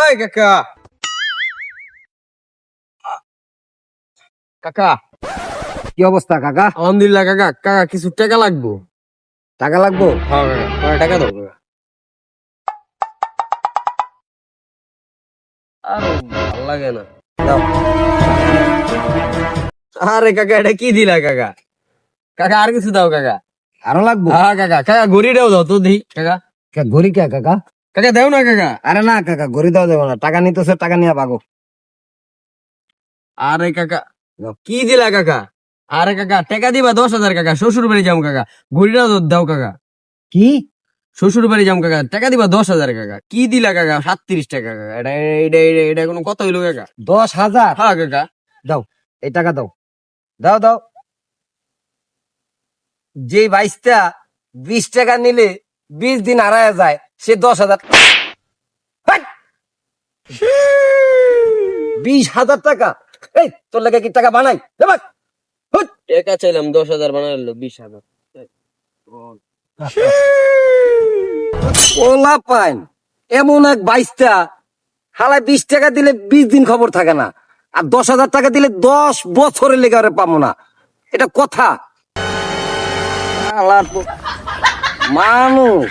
ওই কাকা কাকা কি অবস্থা কাকা? আলহামদুলিল্লাহ কাকা। কাকা কিছু টাকা লাগবো। টাকা লাগবো? হ্যাঁ কাকা, কয় টাকা দাও কাকা। আর ভাল লাগে না। দাও। আরে কাকা এটা কি দিলা কাকা? কাকা আর কিছু দাও কাকা। আরো লাগবো? হ্যাঁ কাকা, কাকা ঘড়িটাও দাও তো দেখি কাকা। ঘড়ি কে কাকা? কাকা দেও না কাকা। আরে না কাকা, ঘড়ি দেওয়া যাবে না, টাকা নিতেছে, টাকা নিয়ে পাগো। আরে কাকা কি দিলা কাকা? আরে কাকা টাকা দিবা 10,000 কাকা, শ্বশুর বাড়ি যাম কাকা। ঘড়িটাও দাও কাকা। কি? শ্বশুর বাড়ি যাম কাকা, টাকা দিবা 10,000 কাকা। কি দিলা কাকা? 37 টাকা কাকা। এটা এটা এটা এটা কোনো কথা হইলো কাকা? 10,000? হ্যাঁ কাকা। দাও, এই টাকা দাও, দাও দাও। যে 20 টাকা নিলে 20 দিন হারায় যায়, সে 10,000। 20,000 টাকা? এই তোর লাগে কি টাকা বানাই? দে ভাগ। হুট। টাকা চাইলাম 10,000 বানাইলো 20,000। ওলা পাইন এমন এক 22টা হালায় 20 টাকা দিলে 20 দিন খবর থাকে না, আর 10,000 টাকা দিলে 10 বছরের লেগে আরে পাবো না। এটা কথা? শালার মানুষ